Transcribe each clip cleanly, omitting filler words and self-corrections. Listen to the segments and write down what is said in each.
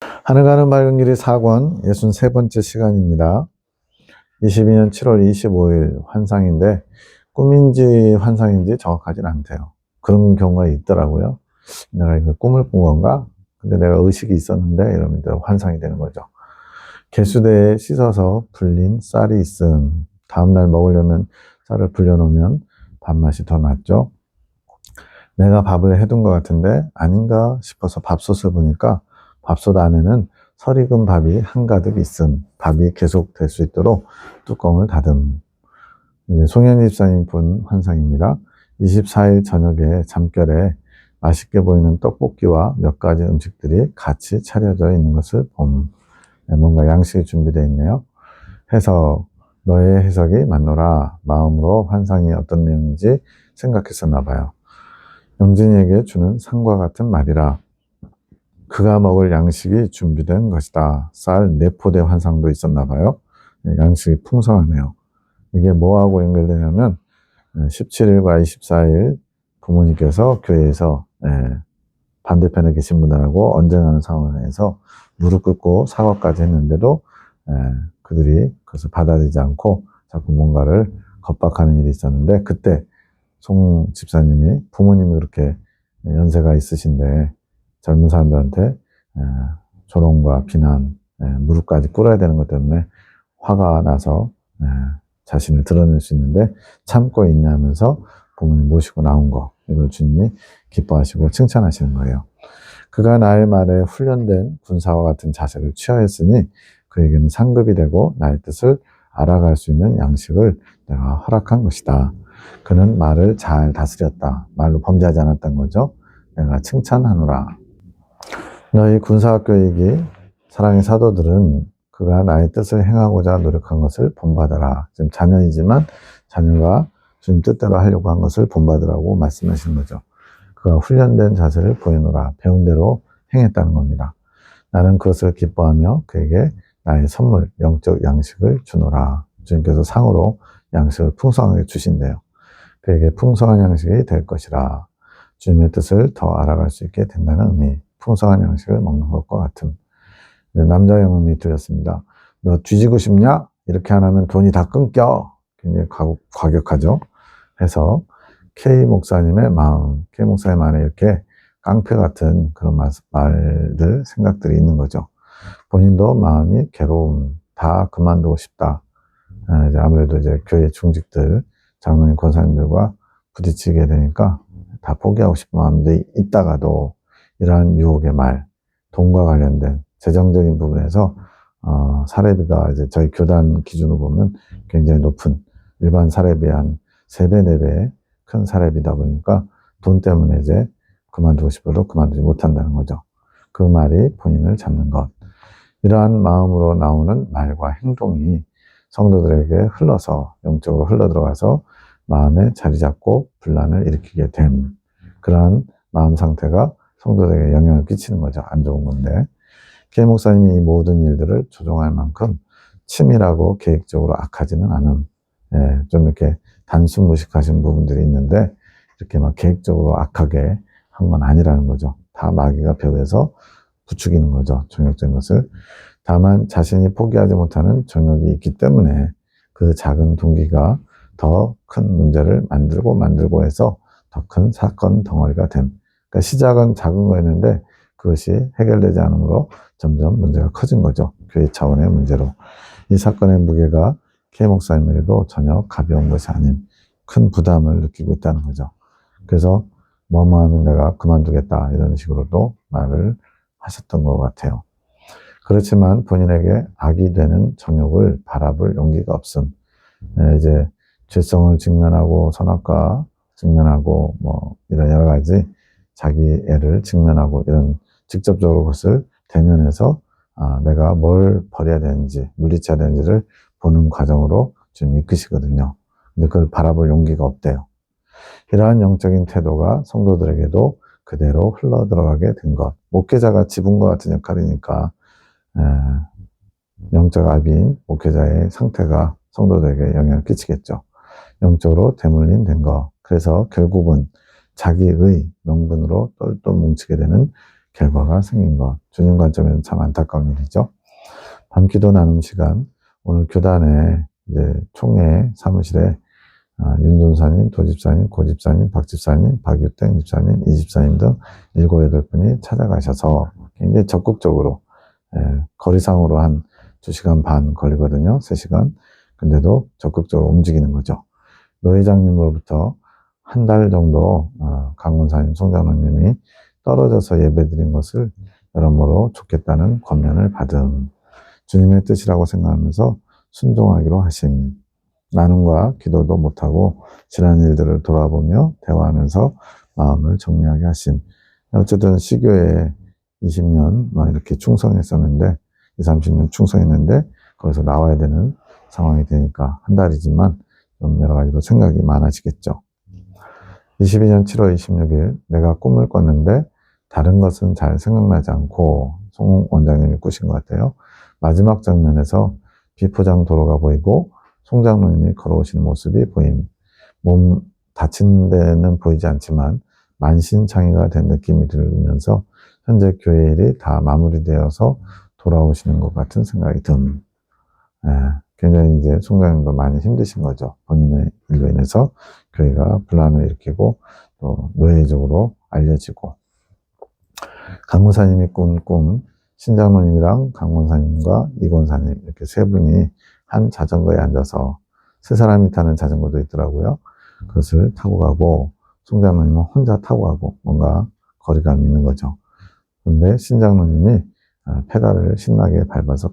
하늘 가는 맑은 길이 4권 63번째 시간입니다. 22년 7월 25일 환상인데 꿈인지 환상인지 정확하진 않대요. 그런 경우가 있더라고요. 내가 이거 꿈을 꾼 건가? 근데 내가 의식이 있었는데 이러면 환상이 되는 거죠. 개수대에 씻어서 불린 쌀이 있음. 다음날 먹으려면 쌀을 불려놓으면 밥맛이 더 낫죠. 내가 밥을 해둔 것 같은데 아닌가 싶어서 밥솥을 보니까 밥솥 안에는 설 익은 밥이 한가득 있음. 밥이 계속 될 수 있도록 뚜껑을 닫음. 송현희 집사님 분 환상입니다. 24일 저녁에 잠결에 맛있게 보이는 떡볶이와 몇 가지 음식들이 같이 차려져 있는 것을 봄. 뭔가 양식이 준비되어 있네요. 해석. 너의 해석이 맞노라. 마음으로 환상이 어떤 내용인지 생각했었나 봐요. 영진이에게 주는 상과 같은 말이라. 그가 먹을 양식이 준비된 것이다. 쌀 4포대 환상도 있었나 봐요. 양식이 풍성하네요. 이게 뭐하고 연결되냐면 17일과 24일 부모님께서 교회에서 반대편에 계신 분들하고 언쟁하는 상황에서 무릎 꿇고 사과까지 했는데도 그들이 그것을 받아들이지 않고 자꾸 뭔가를 겁박하는 일이 있었는데, 그때 송 집사님이 부모님이 그렇게 연세가 있으신데 젊은 사람들한테 조롱과 비난, 무릎까지 꿇어야 되는 것 때문에 화가 나서 자신을 드러낼 수 있는데 참고 있냐면서 부모님 모시고 나온 거, 이걸 주님이 기뻐하시고 칭찬하시는 거예요. 그가 나의 말에 훈련된 군사와 같은 자세를 취하였으니 그에게는 상급이 되고 나의 뜻을 알아갈 수 있는 양식을 내가 허락한 것이다. 그는 말을 잘 다스렸다. 말로 범죄하지 않았던 거죠. 내가 칭찬하노라. 너희 군사교육이 사랑의 사도들은 그가 나의 뜻을 행하고자 노력한 것을 본받아라. 지금 자녀이지만 자녀가 주님 뜻대로 하려고 한 것을 본받으라고 말씀하시는 거죠. 그가 훈련된 자세를 보이노라. 배운 대로 행했다는 겁니다. 나는 그것을 기뻐하며 그에게 나의 선물, 영적 양식을 주노라. 주님께서 상으로 양식을 풍성하게 주신대요. 그에게 풍성한 양식이 될 것이라. 주님의 뜻을 더 알아갈 수 있게 된다는 의미. 풍성한 양식을 먹는 것과 같음. 남자 영혼이 들렸습니다. 너 뒤지고 싶냐? 이렇게 안 하면 돈이 다 끊겨. 굉장히 과격하죠. 해서 K 목사님의 마음, K 목사님 안에 이렇게 깡패 같은 그런 말들, 생각들이 있는 거죠. 본인도 마음이 괴로움, 다 그만두고 싶다. 아무래도 이제 교회 중직들, 장로님, 권사님들과 부딪히게 되니까 다 포기하고 싶은 마음이 있다가도 이러한 유혹의 말, 돈과 관련된 재정적인 부분에서 사례비가 이제 저희 교단 기준으로 보면 굉장히 높은, 일반 사례비의 한 3배, 4배 큰 사례비다 보니까 돈 때문에 이제 그만두고 싶어도 그만두지 못한다는 거죠. 그 말이 본인을 잡는 것. 이러한 마음으로 나오는 말과 행동이 성도들에게 흘러서, 영적으로 흘러들어가서 마음에 자리 잡고 분란을 일으키게 됨. 그러한 마음 상태가 성도들에게 영향을 끼치는 거죠. 안 좋은 건데. K 목사님이 이 모든 일들을 조종할 만큼 치밀하고 계획적으로 악하지는 않음. 좀 이렇게 단순 무식하신 부분들이 있는데 이렇게 막 계획적으로 악하게 한 건 아니라는 거죠. 다 마귀가 벽에서 부추기는 거죠. 정욕적인 것을. 다만 자신이 포기하지 못하는 정욕이 있기 때문에 그 작은 동기가 더 큰 문제를 만들고 해서 더 큰 사건 덩어리가 됨. 그러니까 시작은 작은 거였는데 그것이 해결되지 않으므로 점점 문제가 커진 거죠. 교회 차원의 문제로. 이 사건의 무게가 K 목사님에게도 전혀 가벼운 것이 아닌 큰 부담을 느끼고 있다는 거죠. 그래서 뭐뭐 하면 내가 그만두겠다, 이런 식으로도 말을 하셨던 것 같아요. 그렇지만 본인에게 악이 되는 정욕을 바라볼 용기가 없음. 이제 죄성을 직면하고 선악과 직면하고 뭐 이런 여러 가지 자기 애를 직면하고 이런 직접적으로 그것을 대면해서 내가 뭘 버려야 되는지, 물리쳐야 되는지를 보는 과정으로 좀 이끄시거든요. 근데 그걸 바라볼 용기가 없대요. 이러한 영적인 태도가 성도들에게도 그대로 흘러들어가게 된 것. 목회자가 지붕과 같은 역할이니까 영적 아비인 목회자의 상태가 성도들에게 영향을 끼치겠죠. 영적으로 대물림 된 것. 그래서 결국은 자기의 명분으로 똘똘 뭉치게 되는 결과가 생긴 것. 주님 관점에는 참 안타까운 일이죠. 밤기도 나눔 시간, 오늘 교단에 이제 총회 사무실에 윤전사님, 도집사님, 고집사님, 박집사님, 박유땡 집사님, 이집사님 등 7, 8분이 찾아가셔서 굉장히 적극적으로 거리상으로 한 2시간 반 걸리거든요. 3시간. 근데도 적극적으로 움직이는 거죠. 노 회장님으로부터 한 달 정도 강문사님, 송장로님이 떨어져서 예배드린 것을 여러모로 좋겠다는 권면을 받음. 주님의 뜻이라고 생각하면서 순종하기로 하심. 나눔과 기도도 못하고 지난 일들을 돌아보며 대화하면서 마음을 정리하게 하심. 어쨌든 시교에 20년 막 이렇게 충성했었는데 20, 30년 충성했는데 거기서 나와야 되는 상황이 되니까 한 달이지만 좀 여러 가지로 생각이 많아지겠죠. 22년 7월 26일 내가 꿈을 꿨는데 다른 것은 잘 생각나지 않고 송 원장님이 꾸신 것 같아요. 마지막 장면에서 비포장 도로가 보이고 송 장로님이 걸어오시는 모습이 보임. 몸 다친 데는 보이지 않지만 만신창이가 된 느낌이 들면서 현재 교회 일이 다 마무리되어서 돌아오시는 것 같은 생각이 듭니다. 굉장히 이제 송 장로님도 많이 힘드신 거죠. 본인의 일로 인해서 교회가 분란을 일으키고 또 노예적으로 알려지고. 강문사님이 꾼 꿈, 신장로님이랑 강문사님과 이권사님 이렇게 세 분이 한 자전거에 앉아서 세 사람이 타는 자전거도 있더라고요. 그것을 타고 가고 송장로님은 혼자 타고 가고 뭔가 거리감이 있는 거죠. 그런데 신장로님이 페달을 신나게 밟아서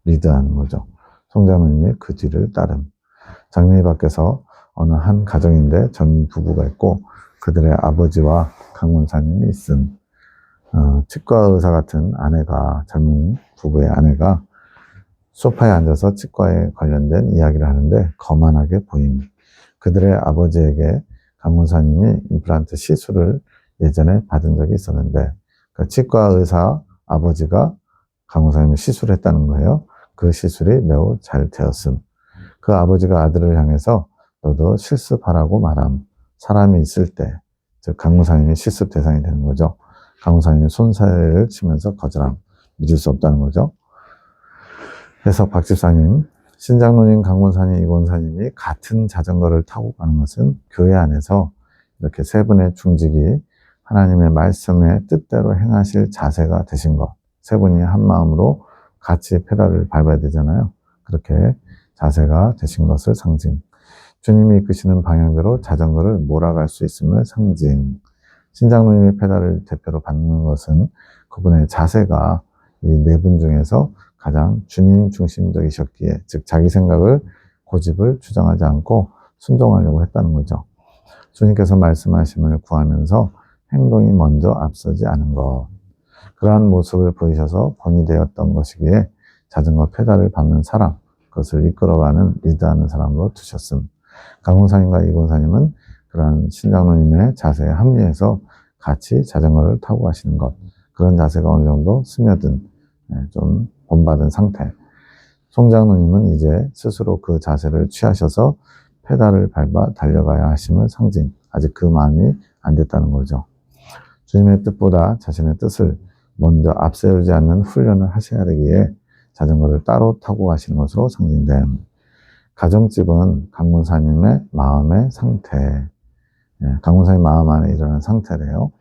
리드하는 거죠. 송장로님이 그 뒤를 따름. 장례 밖에서 어느 한 가정인데 전 부부가 있고 그들의 아버지와 강문사님이 있음. 치과 의사 같은 아내가, 젊은 부부의 아내가 소파에 앉아서 치과에 관련된 이야기를 하는데 거만하게 보임. 그들의 아버지에게 강문사님이 임플란트 시술을 예전에 받은 적이 있었는데 그 치과 의사 아버지가 강문사님을 시술했다는 거예요. 그 시술이 매우 잘 되었음. 그 아버지가 아들을 향해서 너도 실습하라고 말함. 사람이 있을 때, 즉 강문사님이 실습 대상이 되는 거죠. 강문사님이 손사래를 치면서 거절함. 믿을 수 없다는 거죠. 그래서 박 집사님, 신장로님, 강문사님, 이권사님이 같은 자전거를 타고 가는 것은 교회 안에서 이렇게 세 분의 중직이 하나님의 말씀의 뜻대로 행하실 자세가 되신 것. 세 분이 한 마음으로 같이 페달을 밟아야 되잖아요. 그렇게 자세가 되신 것을 상징. 주님이 이끄시는 방향대로 자전거를 몰아갈 수 있음을 상징. 신장로님의 페달을 대표로 받는 것은 그분의 자세가 이 네 분 중에서 가장 주님 중심적이셨기에, 즉 자기 생각을 고집을 주장하지 않고 순종하려고 했다는 거죠. 주님께서 말씀하심을 구하면서 행동이 먼저 앞서지 않은 것. 그러한 모습을 보이셔서 본이 되었던 것이기에 자전거 페달을 밟는 사람, 그것을 이끌어가는 리드하는 사람으로 두셨음. 강훈사님과 이권사님은 그러한 신장로님의 자세에 합리해서 같이 자전거를 타고 가시는 것. 그런 자세가 어느 정도 스며든, 좀 본받은 상태. 송장로님은 이제 스스로 그 자세를 취하셔서 페달을 밟아 달려가야 하심을 상징. 아직 그 마음이 안 됐다는 거죠. 주님의 뜻보다 자신의 뜻을 먼저 앞세우지 않는 훈련을 하셔야 되기에 자전거를 따로 타고 가시는 것으로 상징됨. 가정집은 강문사님의 마음의 상태. 강문사님 마음 안에 일어난 상태래요.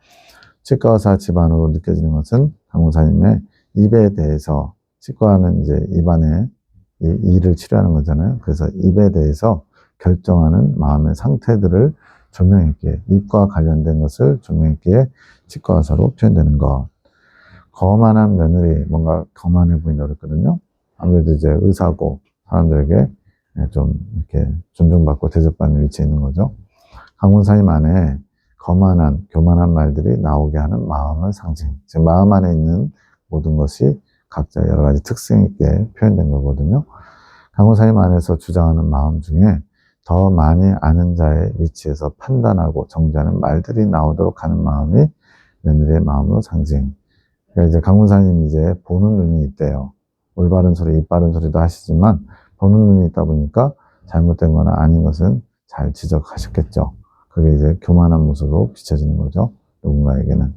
치과의사 집안으로 느껴지는 것은 강문사님의 입에 대해서, 치과는 이제 입안에 이를 치료하는 거잖아요. 그래서 입에 대해서 결정하는 마음의 상태들을 조명했기에, 입과 관련된 것을 조명했기에 치과의사로 표현되는 것. 거만한 며느리, 뭔가 거만해 보인다고 그랬거든요. 아무래도 이제 의사고 사람들에게 좀 이렇게 존중받고 대접받는 위치에 있는 거죠. 강문사님 안에 거만한, 교만한 말들이 나오게 하는 마음의 상징. 즉 마음 안에 있는 모든 것이 각자 여러 가지 특성 있게 표현된 거거든요. 강문사님 안에서 주장하는 마음 중에 더 많이 아는 자의 위치에서 판단하고 정죄하는 말들이 나오도록 하는 마음이 며느리의 마음으로 상징. 그러니까 이제 강문사님 이제 보는 눈이 있대요. 올바른 소리, 입바른 소리도 하시지만 보는 눈이 있다 보니까 잘못된 거나 아닌 것은 잘 지적하셨겠죠. 그게 이제 교만한 모습으로 비춰지는 거죠. 누군가에게는.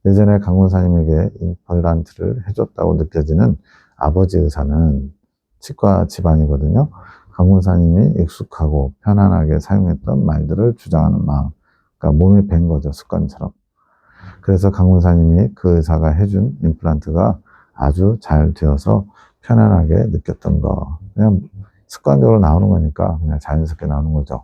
예전에 강문사님에게 임플란트를 해줬다고 느껴지는 아버지 의사는 치과 집안이거든요. 강문사님이 익숙하고 편안하게 사용했던 말들을 주장하는 마음, 그러니까 몸에 밴 거죠, 습관처럼. 그래서 강문사님이 그 의사가 해준 임플란트가 아주 잘 되어서 편안하게 느꼈던 거. 그냥 습관적으로 나오는 거니까 그냥 자연스럽게 나오는 거죠.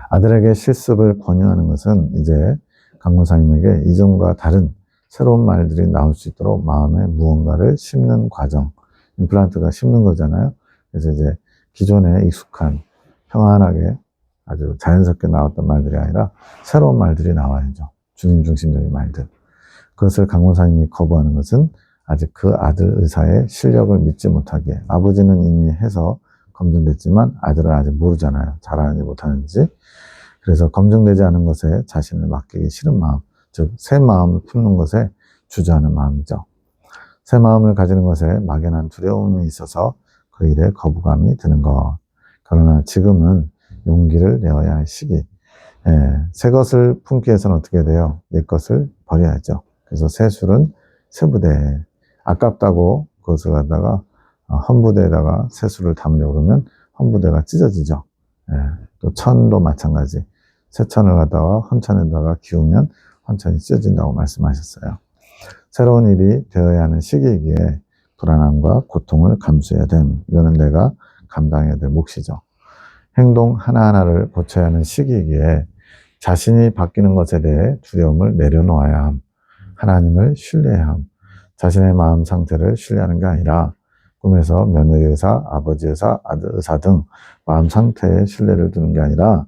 아들에게 실습을 권유하는 것은 이제 강문사님에게 이전과 다른 새로운 말들이 나올 수 있도록 마음에 무언가를 심는 과정. 임플란트가 심는 거잖아요. 그래서 이제 기존에 익숙한 평안하게 아주 자연스럽게 나왔던 말들이 아니라 새로운 말들이 나와야죠. 주님 중심적인 말들. 그것을 강문사님이 거부하는 것은 아직 그 아들 의사의 실력을 믿지 못하기에, 아버지는 이미 해서 검증됐지만 아들은 아직 모르잖아요. 잘하는지 못하는지. 그래서 검증되지 않은 것에 자신을 맡기기 싫은 마음, 즉 새 마음을 품는 것에 주저하는 마음이죠. 새 마음을 가지는 것에 막연한 두려움이 있어서 그 일에 거부감이 드는 것. 그러나 지금은 용기를 내어야 할 시기. 새 것을 품기 위해서는 어떻게 돼요? 옛 것을 버려야죠. 그래서 새 술은 새 부대에, 아깝다고 그것을 갖다가 헌부대에다가 새 술을 담으려고 그러면 헌부대가 찢어지죠. 또 천도 마찬가지. 새 천을 갖다가 헌천에다가 기우면 헌천이 찢어진다고 말씀하셨어요. 새로운 일이 되어야 하는 시기이기에 불안함과 고통을 감수해야 됨. 이거는 내가 감당해야 될 몫이죠. 행동 하나하나를 고쳐야 하는 시기이기에 자신이 바뀌는 것에 대해 두려움을 내려놓아야 함. 하나님을 신뢰해야 함. 자신의 마음 상태를 신뢰하는 게 아니라 꿈에서 며느리 의사, 아버지 의사, 아들 의사 등 마음 상태에 신뢰를 두는 게 아니라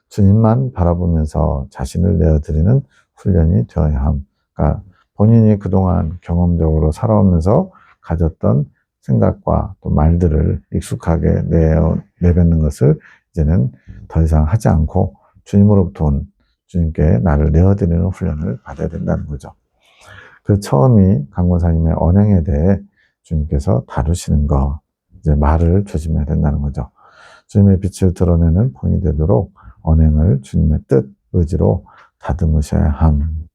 주님만 바라보면서 자신을 내어드리는 훈련이 되어야 함. 그러니까 본인이 그동안 경험적으로 살아오면서 가졌던 생각과 또 말들을 익숙하게 내뱉는 것을 이제는 더 이상 하지 않고 주님으로부터 온, 주님께 나를 내어드리는 훈련을 받아야 된다는 거죠. 그 처음이 강권사님의 언행에 대해 주님께서 다루시는 거, 이제 말을 조심해야 된다는 거죠. 주님의 빛을 드러내는 본이 되도록 언행을 주님의 뜻, 의지로 다듬으셔야 함.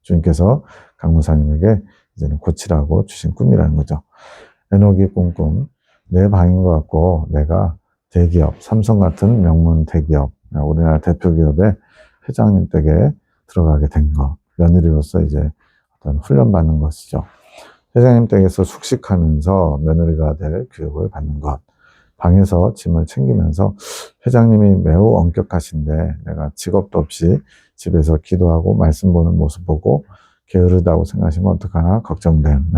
주님께서 강무사님에게 이제는 고치라고 주신 꿈이라는 거죠. 에녹이 꾼 꿈, 내 방인 것 같고 내가 대기업, 삼성 같은 명문 대기업, 우리나라 대표 기업의 회장님 댁에 들어가게 된 것, 며느리로서 이제 어떤 훈련받는 것이죠. 회장님 댁에서 숙식하면서 며느리가 될 교육을 받는 것, 방에서 짐을 챙기면서 회장님이 매우 엄격하신데 내가 직업도 없이 집에서 기도하고 말씀 보는 모습 보고 게으르다고 생각하시면 어떡하나 걱정됨.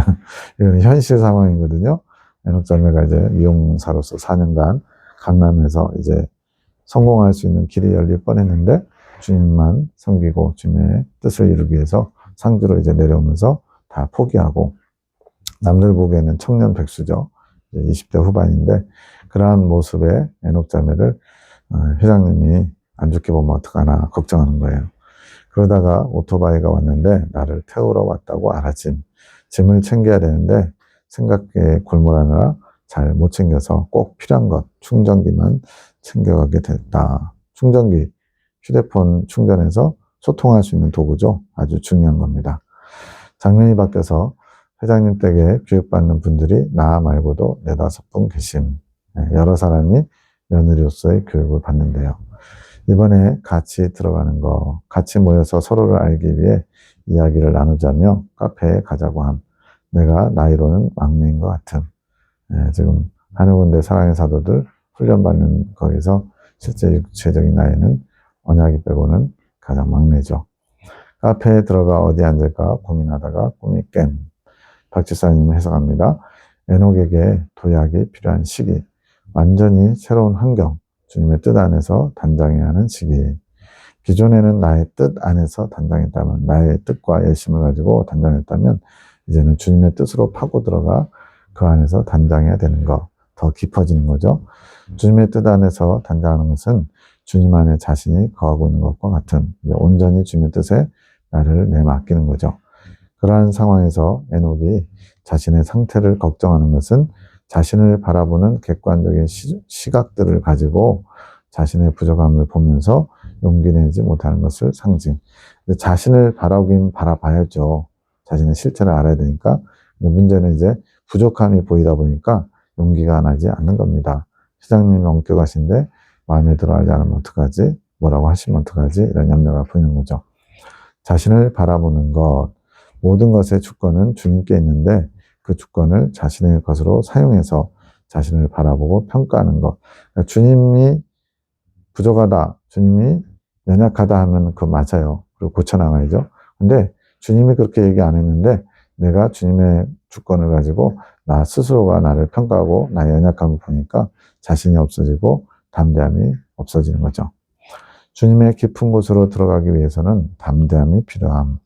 이건 현실 상황이거든요. 에녹자매가 이제 미용사로서 4년간 강남에서 이제 성공할 수 있는 길이 열릴 뻔했는데 주님만 섬기고 주님의 뜻을 이루기 위해서 상주로 이제 내려오면서 다 포기하고, 남들 보기에는 청년 백수죠. 20대 후반인데 그러한 모습의 에녹자매를 회장님이 안 좋게 보면 어떡하나 걱정하는 거예요. 그러다가 오토바이가 왔는데 나를 태우러 왔다고 알았지. 짐을 챙겨야 되는데 생각에 골몰하느라 잘 못 챙겨서 꼭 필요한 것, 충전기만 챙겨가게 됐다. 충전기, 휴대폰 충전해서 소통할 수 있는 도구죠. 아주 중요한 겁니다. 장면이 바뀌어서 회장님 댁에 교육받는 분들이 나 말고도 4-5분 계심. 여러 사람이 며느리로서의 교육을 받는데요. 이번에 같이 들어가는 거, 같이 모여서 서로를 알기 위해 이야기를 나누자며 카페에 가자고 함. 내가 나이로는 막내인 것 같음. 지금 한여 군데 사랑의 사도들 훈련받는 거기서 실제 육체적인 나이는 언약이 빼고는 가장 막내죠. 카페에 들어가 어디 앉을까 고민하다가 꿈이 깸. 박지사님이 해석합니다. 에녹에게 도약이 필요한 시기, 완전히 새로운 환경, 주님의 뜻 안에서 단장해야 하는 시기. 기존에는 나의 뜻 안에서 단장했다면, 나의 뜻과 열심을 가지고 단장했다면 이제는 주님의 뜻으로 파고 들어가 그 안에서 단장해야 되는 거, 더 깊어지는 거죠. 주님의 뜻 안에서 단장하는 것은 주님 안에 자신이 거하고 있는 것과 같은, 온전히 주님의 뜻에 나를 내맡기는 거죠. 그러한 상황에서 에녹이 자신의 상태를 걱정하는 것은 자신을 바라보는 객관적인 시각들을 가지고 자신의 부족함을 보면서 용기 내지 못하는 것을 상징. 자신을 바라긴 바라봐야죠. 자신의 실체를 알아야 되니까. 근데 문제는 이제 부족함이 보이다 보니까 용기가 나지 않는 겁니다. 시장님이 엄격하신데 마음에 들어 하지 않으면 어떡하지? 뭐라고 하시면 어떡하지? 이런 염려가 보이는 거죠. 자신을 바라보는 것, 모든 것의 주권은 주님께 있는데 그 주권을 자신의 것으로 사용해서 자신을 바라보고 평가하는 것. 그러니까 주님이 부족하다, 주님이 연약하다 하면 그거 맞아요. 그리고 고쳐나가야죠. 근데 주님이 그렇게 얘기 안 했는데 내가 주님의 주권을 가지고 나 스스로가 나를 평가하고 나의 연약함을 보니까 자신이 없어지고 담대함이 없어지는 거죠. 주님의 깊은 곳으로 들어가기 위해서는 담대함이 필요함.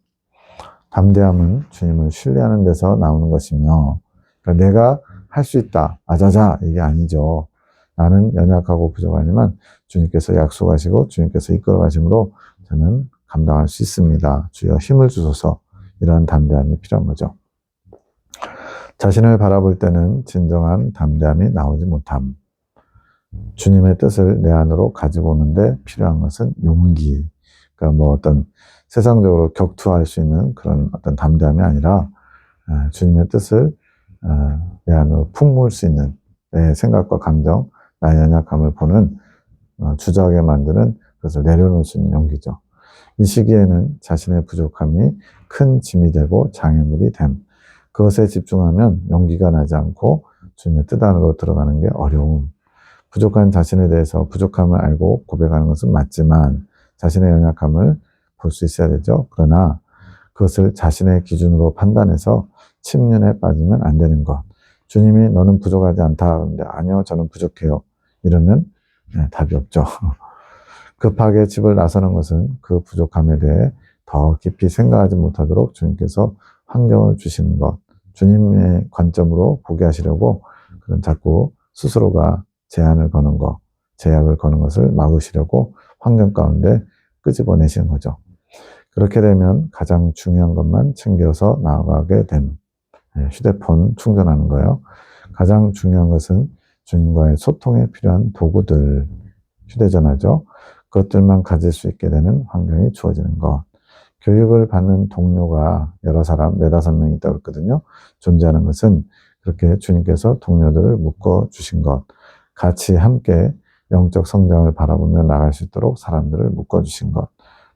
담대함은 주님을 신뢰하는 데서 나오는 것이며, 그러니까 내가 할 수 있다, 아자자, 이게 아니죠. 나는 연약하고 부족하지만 주님께서 약속하시고 주님께서 이끌어 가심으로 저는 감당할 수 있습니다. 주여 힘을 주소서. 이런 담대함이 필요한 거죠. 자신을 바라볼 때는 진정한 담대함이 나오지 못함. 주님의 뜻을 내 안으로 가지고 오는데 필요한 것은 용기. 그러니까 뭐 어떤 세상적으로 격투할 수 있는 그런 어떤 담대함이 아니라 주님의 뜻을 내 안으로 품을 수 있는 내 생각과 감정, 나의 연약함을 보는 주저하게 만드는 그것을 내려놓을 수 있는 용기죠. 이 시기에는 자신의 부족함이 큰 짐이 되고 장애물이 됨. 그것에 집중하면 용기가 나지 않고 주님의 뜻 안으로 들어가는 게 어려움. 부족한 자신에 대해서 부족함을 알고 고백하는 것은 맞지만 자신의 연약함을 볼 수 있어야 되죠. 그러나 그것을 자신의 기준으로 판단해서 침륜에 빠지면 안 되는 것. 주님이 너는 부족하지 않다. 근데 아니요, 저는 부족해요. 이러면 답이 없죠. 급하게 집을 나서는 것은 그 부족함에 대해 더 깊이 생각하지 못하도록 주님께서 환경을 주시는 것. 주님의 관점으로 보게 하시려고 그런 자꾸 스스로가 제한을 거는 것, 제약을 거는 것을 막으시려고 환경 가운데 끄집어내시는 거죠. 그렇게 되면 가장 중요한 것만 챙겨서 나아가게 됨. 휴대폰 충전하는 거예요. 가장 중요한 것은 주님과의 소통에 필요한 도구들, 휴대전화죠. 그것들만 가질 수 있게 되는 환경이 주어지는 것. 교육을 받는 동료가 여러 사람, 4-5명 있다고 했거든요. 존재하는 것은 그렇게 주님께서 동료들을 묶어주신 것. 같이 함께 영적 성장을 바라보며 나갈 수 있도록 사람들을 묶어주신 것.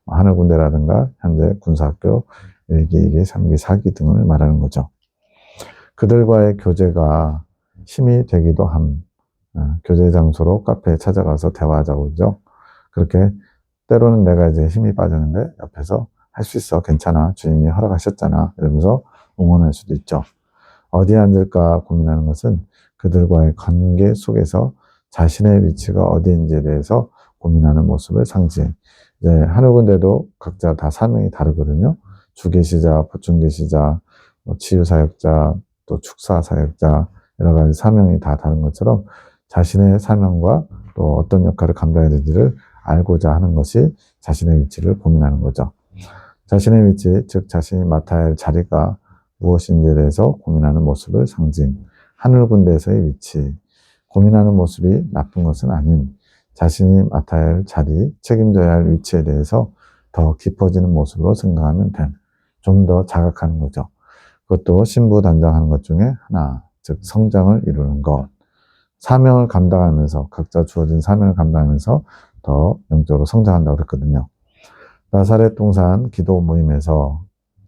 하늘군대라든가 현재 군사학교 1기, 2기, 3기, 4기 등을 말하는 거죠. 그들과의 교제가 힘이 되기도 함. 교제 장소로 카페에 찾아가서 대화하자고 그러죠. 그렇게 때로는 내가 이제 힘이 빠졌는데 옆에서 할 수 있어, 괜찮아, 주님이 허락하셨잖아 이러면서 응원할 수도 있죠. 어디에 앉을까 고민하는 것은 그들과의 관계 속에서 자신의 위치가 어디인지에 대해서 고민하는 모습을 상징. 이제 하늘군대도 각자 다 사명이 다르거든요. 주계시자, 보충계시자, 치유사역자, 또 축사사역자, 여러 가지 사명이 다 다른 것처럼 자신의 사명과 또 어떤 역할을 감당해야 되는지를 알고자 하는 것이 자신의 위치를 고민하는 거죠. 자신의 위치, 즉 자신이 맡아야 할 자리가 무엇인지에 대해서 고민하는 모습을 상징. 하늘군대에서의 위치, 고민하는 모습이 나쁜 것은 아닌 자신이 맡아야 할 자리, 책임져야 할 위치에 대해서 더 깊어지는 모습으로 생각하면 됨. 좀 더 자각하는 거죠. 그것도 신부단장하는 것 중에 하나, 즉 성장을 이루는 것. 사명을 감당하면서, 각자 주어진 사명을 감당하면서 더 영적으로 성장한다고 그랬거든요. 나사렛 동산 기도 모임에서,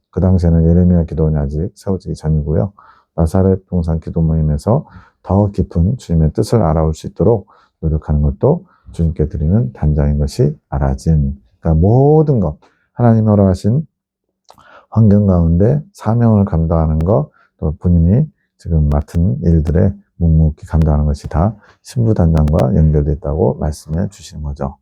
그 당시에는 예레미야 기도원이 아직 세워지기 전이고요. 나사렛 동산 기도 모임에서 더 깊은 주님의 뜻을 알아올 수 있도록 노력하는 것도 주님께 드리는 단장인 것이 알아짐. 그러니까 모든 것, 하나님이 허락하신 환경 가운데 사명을 감당하는 것, 또 본인이 지금 맡은 일들에 묵묵히 감당하는 것이 다 신부단장과 연결되어 있다고 말씀해 주시는 거죠.